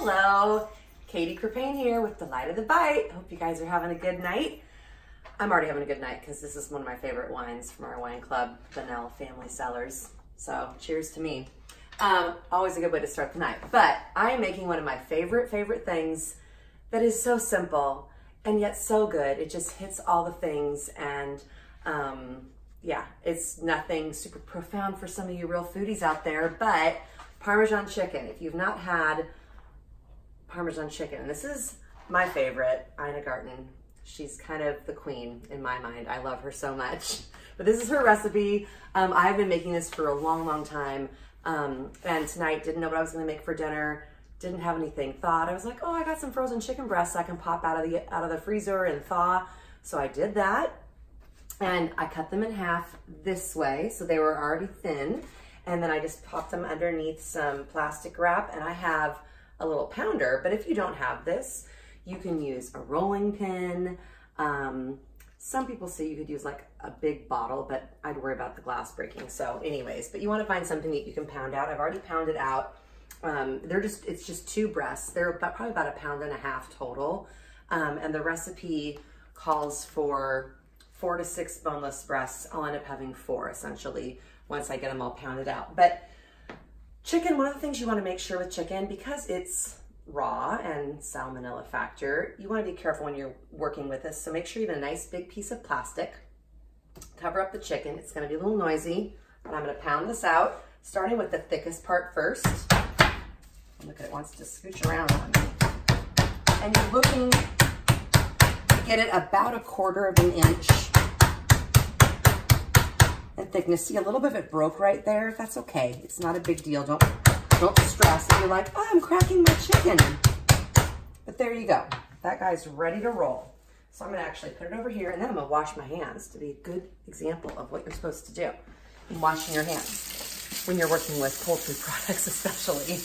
Hello, Katie Crepane here with Delight of the Bite. Hope you guys are having a good night. I'm already having a good night because this is one of my favorite wines from our wine club, Vanilla Family Cellars. So cheers to me. Always a good way to start the night. But I am making one of my favorite things that is so simple and yet so good. It just hits all the things, and yeah, it's nothing super profound for some of you real foodies out there, but Parmesan chicken. If you've not had Parmesan chicken, and this is my favorite, Ina Garten. She's kind of the queen in my mind. I love her so much. But this is her recipe. I've been making this for a long time. And tonight, didn't know what I was gonna make for dinner. Didn't have anything thawed. I was like, oh, I got some frozen chicken breasts I can pop out of the freezer and thaw. So I did that. And I cut them in half this way, so they were already thin. And then I just popped them underneath some plastic wrap, and I have a little pounder. But if you don't have this, you can use a rolling pin. Some people say you could use like a big bottle, but I'd worry about the glass breaking. So anyways, but you want to find something that you can pound out. I've already pounded out. It's just two breasts. They're probably about 1.5 pounds total. And the recipe calls for 4 to 6 boneless breasts. I'll end up having 4 essentially once I get them all pounded out. But chicken, one of the things you want to make sure with chicken, because it's raw and salmonella factor, you want to be careful when you're working with this. So make sure you have a nice big piece of plastic. Cover up the chicken. It's going to be a little noisy, but I'm going to pound this out, starting with the thickest part first. Look at it, wants to scooch around on me. And you're looking to get it about 1/4 inch in thickness. See, a little bit of it broke right there. That's okay. It's not a big deal. Don't stress if you're like, oh, I'm cracking my chicken. But there you go. That guy's ready to roll. So I'm gonna actually put it over here, and then I'm gonna wash my hands to be a good example of what you're supposed to do in washing your hands when you're working with poultry products especially.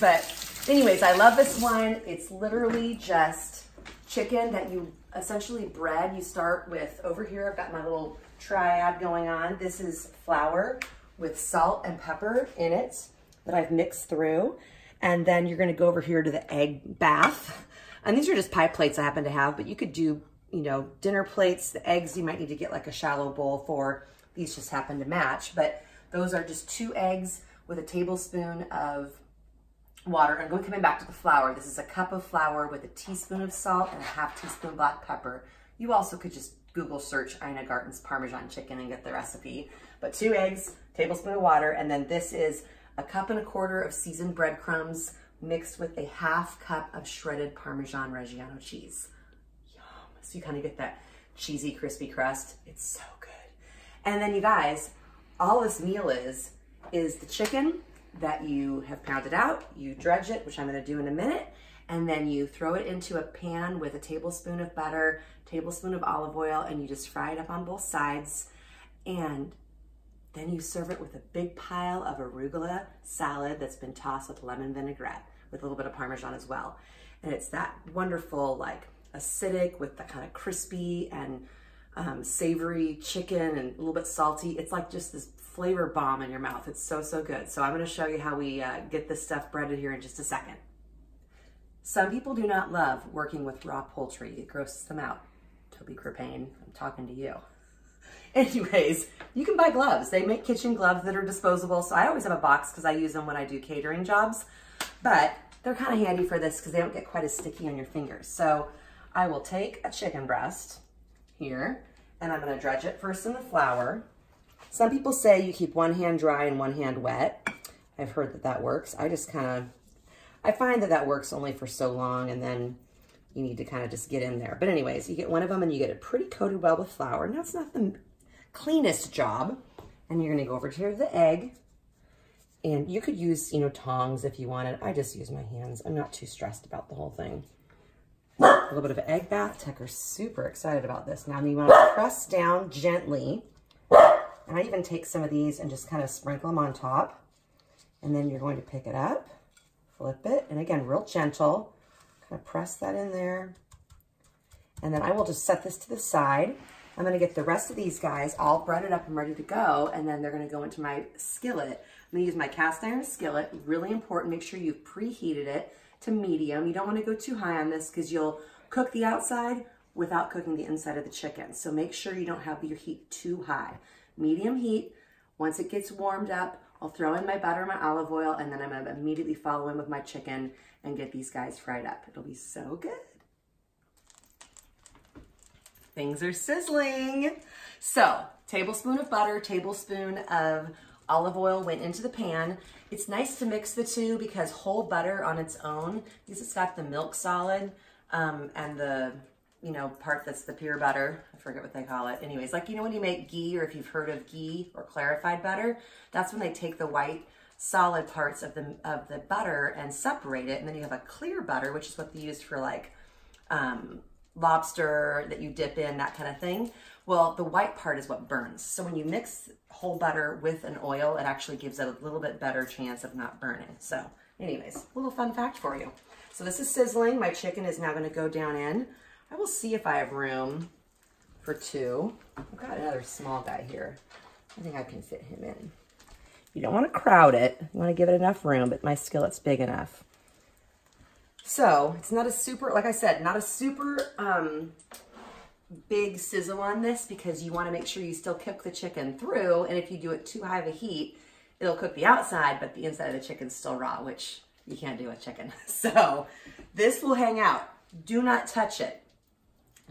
But anyways, I love this one. It's literally just chicken that you essentially bread. You start with, over here, I've got my little triad going on. This is flour with salt and pepper in it that I've mixed through. And then you're gonna go over here to the egg bath. And these are just pie plates I happen to have, but you could do, you know, dinner plates. The eggs you might need to get like a shallow bowl for. These just happen to match, but those are just 2 eggs with a tablespoon of water. I'm going coming back to the flour. This is a cup of flour with a teaspoon of salt and a 1/2 teaspoon black pepper. You also could just Google search Ina Garten's Parmesan chicken and get the recipe. But 2 eggs, tablespoon of water, and then this is 1.25 cups of seasoned breadcrumbs mixed with a 1/2 cup of shredded Parmesan Reggiano cheese. Yum. So you kind of get that cheesy, crispy crust. It's so good. And then you guys, all this meal is the chicken that you have pounded out. You dredge it, which I'm going to do in a minute, and then you throw it into a pan with a tablespoon of butter, tablespoon of olive oil, and you just fry it up on both sides. And then you serve it with a big pile of arugula salad that's been tossed with lemon vinaigrette with a little bit of Parmesan as well. And it's that wonderful, like acidic with the kind of crispy and savory chicken and a little bit salty. It's like just this flavor bomb in your mouth. It's so good. So I'm gonna show you how we get this stuff breaded here in just a second. Some people do not love working with raw poultry. It grosses them out. Toby Crepane, I'm talking to you. Anyways, you can buy gloves. They make kitchen gloves that are disposable. So I always have a box because I use them when I do catering jobs, but they're kind of handy for this because they don't get quite as sticky on your fingers. So I will take a chicken breast here, and I'm gonna dredge it first in the flour. Some people say you keep one hand dry and one hand wet. I've heard that works. I find that works only for so long, and then you need to kind of just get in there. But anyways, you get one of them and you get it pretty coated well with flour. Now it's not the cleanest job. And you're gonna go over to the egg, and you could use, you know, tongs if you wanted. I just use my hands. I'm not too stressed about the whole thing. A little bit of an egg bath. Tucker's super excited about this. Now you wanna press down gently. And I even take some of these and just kind of sprinkle them on top. And then you're going to pick it up, flip it, and again, real gentle. Kind of press that in there. And then I will just set this to the side. I'm gonna get the rest of these guys all breaded up and ready to go, and then they're gonna go into my skillet. I'm gonna use my cast iron skillet. Really important, make sure you've preheated it to medium. You don't wanna go too high on this because you'll cook the outside without cooking the inside of the chicken. So make sure you don't have your heat too high. Medium heat. Once it gets warmed up, I'll throw in my butter, my olive oil, and then I'm gonna immediately follow in with my chicken and get these guys fried up. It'll be so good. Things are sizzling. So, tablespoon of butter, tablespoon of olive oil went into the pan. It's nice to mix the two because whole butter on its own, because it's got the milk solid and the, you know, part that's the pure butter. I forget what they call it. Anyways, like, you know, when you make ghee, or if you've heard of ghee or clarified butter, that's when they take the white solid parts of the butter and separate it. And then you have a clear butter, which is what they use for like lobster that you dip in, that kind of thing. Well, the white part is what burns. So when you mix whole butter with an oil, it actually gives it a little bit better chance of not burning. So anyways, a little fun fact for you. So this is sizzling. My chicken is now gonna go down in. I will see if I have room for two. I've got another small guy here. I think I can fit him in. You don't want to crowd it. You want to give it enough room, but my skillet's big enough. So it's not a super, like I said, not a super big sizzle on this, because you want to make sure you still cook the chicken through. And if you do it too high of a heat, it'll cook the outside, but the inside of the chicken's still raw, which you can't do with chicken. So this will hang out. Do not touch it.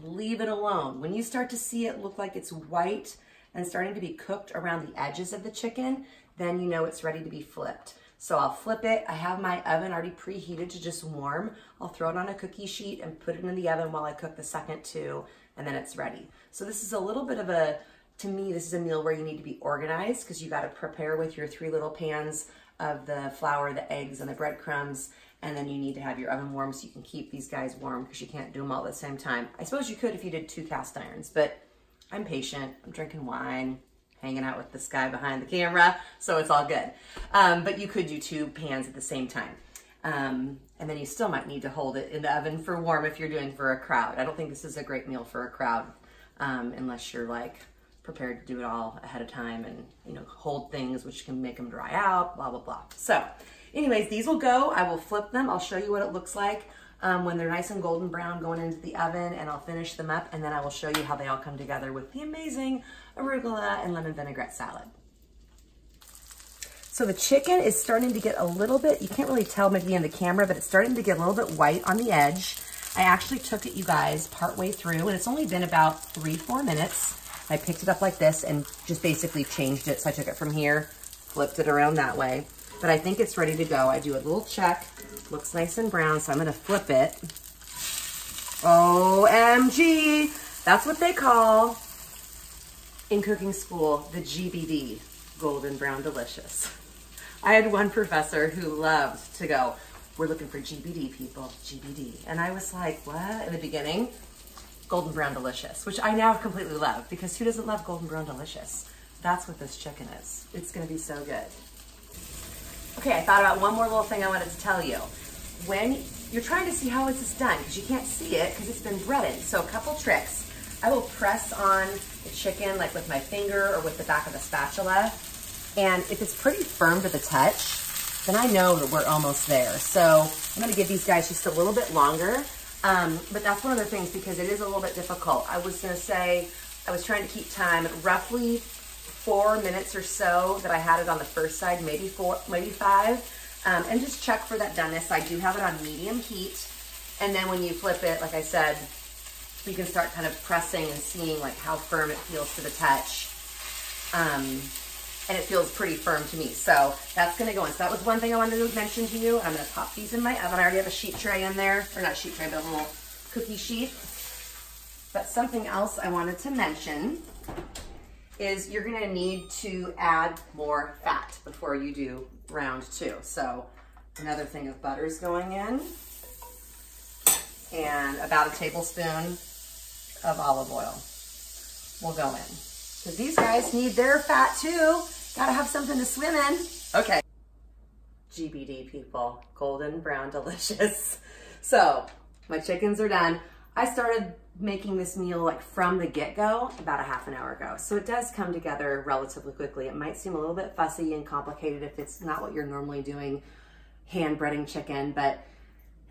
Leave it alone. When you start to see it look like it's white and starting to be cooked around the edges of the chicken, then you know it's ready to be flipped. So I'll flip it. I have my oven already preheated to just warm. I'll throw it on a cookie sheet and put it in the oven while I cook the second two, and then it's ready. So this is a little bit of a, to me, this is a meal where you need to be organized, because you got to prepare with your 3 little pans of the flour, the eggs, and the breadcrumbs. And then you need to have your oven warm so you can keep these guys warm, because you can't do them all at the same time. I suppose you could if you did 2 cast irons, but I'm patient. I'm drinking wine, hanging out with this guy behind the camera, so it's all good. But you could do 2 pans at the same time. And then you still might need to hold it in the oven for warm if you're doing for a crowd. I don't think this is a great meal for a crowd, unless you're like prepared to do it all ahead of time and, you know, hold things, which can make them dry out, blah, blah, blah. So anyways, these will go. I will flip them. I'll show you what it looks like when they're nice and golden brown going into the oven, and I'll finish them up, and then I will show you how they all come together with the amazing arugula and lemon vinaigrette salad. So the chicken is starting to get a little bit, you can't really tell maybe in the camera, but it's starting to get a little bit white on the edge. I actually took it, you guys, partway through, and it's only been about 3-4 minutes. I picked it up like this and just basically changed it. So I took it from here, flipped it around that way. But I think it's ready to go. I do a little check. Looks nice and brown, so I'm gonna flip it. OMG! That's what they call, in cooking school, the GBD, golden brown delicious. I had one professor who loved to go, we're looking for GBD, people, GBD. And I was like, what? In the beginning, golden brown delicious, which I now completely love, because who doesn't love golden brown delicious? That's what this chicken is. It's gonna be so good. Okay, I thought about one more little thing I wanted to tell you. When you're trying to see how is this done, because you can't see it because it's been breaded. So a couple tricks. I will press on the chicken like with my finger or with the back of the spatula. And if it's pretty firm to the touch, then I know that we're almost there. So I'm gonna give these guys just a little bit longer. But that's one of the things, because it is a little bit difficult. I was gonna say, I was trying to keep time, roughly 4 minutes or so that I had it on the first side, maybe 4, maybe 5. And just check for that doneness. I do have it on medium heat. And then when you flip it, like I said, you can start kind of pressing and seeing like how firm it feels to the touch. And it feels pretty firm to me. So that's gonna go in. So that was one thing I wanted to mention to you. I'm gonna pop these in my oven. I already have a sheet tray in there, or not sheet tray, but a little cookie sheet. But something else I wanted to mention is you're gonna need to add more fat before you do round 2. So another thing of butter is going in, and about a tablespoon of olive oil will go in. Because these guys need their fat too. Gotta have something to swim in. Okay. GBD, people, golden brown delicious. So my chickens are done. I started making this meal like from the get-go about a half an hour ago. So it does come together relatively quickly. It might seem a little bit fussy and complicated if it's not what you're normally doing, hand breading chicken, but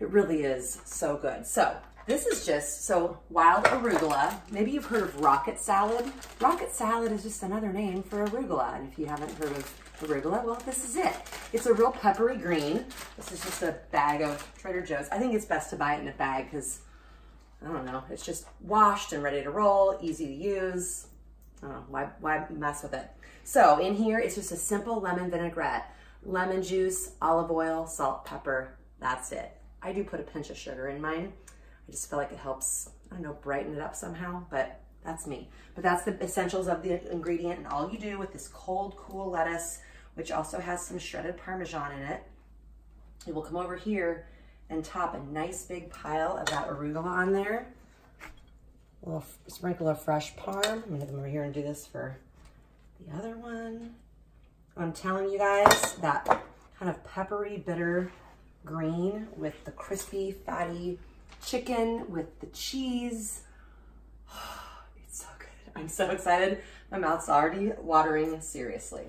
it really is so good. So this is just, so wild arugula. Maybe you've heard of rocket salad. Rocket salad is just another name for arugula. And if you haven't heard of arugula, well, this is it. It's a real peppery green. This is just a bag of Trader Joe's. I think it's best to buy it in a bag because, I don't know, it's just washed and ready to roll, easy to use. I don't know, why mess with it? So in here, it's just a simple lemon vinaigrette. Lemon juice, olive oil, salt, pepper, that's it. I do put a pinch of sugar in mine. I just feel like it helps, I don't know, brighten it up somehow, but that's me. But that's the essentials of the ingredient, and all you do with this cold, cool lettuce, which also has some shredded Parmesan in it, you will come over here and top a nice big pile of that arugula on there. A little sprinkle of fresh parm. I'm gonna come over here and do this for the other one. I'm telling you guys, that kind of peppery, bitter green with the crispy, fatty chicken with the cheese. It's so good. I'm so excited. My mouth's already watering, seriously.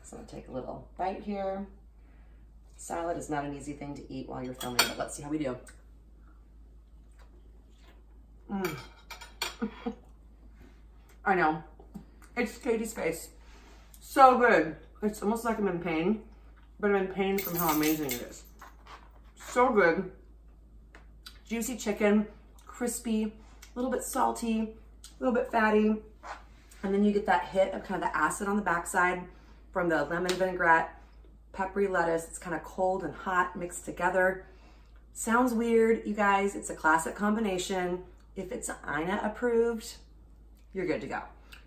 So I'm gonna take a little bite here. Salad is not an easy thing to eat while you're filming, but let's see how we do. I know, it's Katie's face. So good. It's almost like I'm in pain, but I'm in pain from how amazing it is. So good. Juicy chicken, crispy, a little bit salty, a little bit fatty. And then you get that hit of kind of the acid on the backside from the lemon vinaigrette, peppery lettuce. It's kind of cold and hot mixed together. Sounds weird, you guys. It's a classic combination. If it's Ina approved, you're good to go.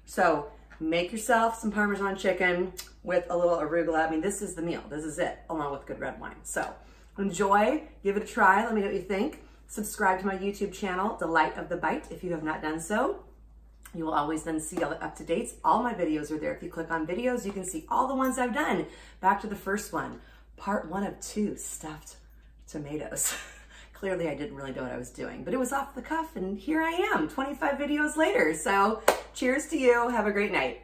So make yourself some Parmesan chicken with a little arugula. I mean, this is the meal. This is it, along with good red wine. So enjoy, give it a try. Let me know what you think. Subscribe to my YouTube channel, Delight of the Bite, if you have not done so. You will always then see all the up-to-dates. All my videos are there. If you click on videos, you can see all the ones I've done. Back to the first one, part 1 of 2, stuffed tomatoes. Clearly, I didn't really know what I was doing, but it was off the cuff, and here I am, 25 videos later. So cheers to you. Have a great night.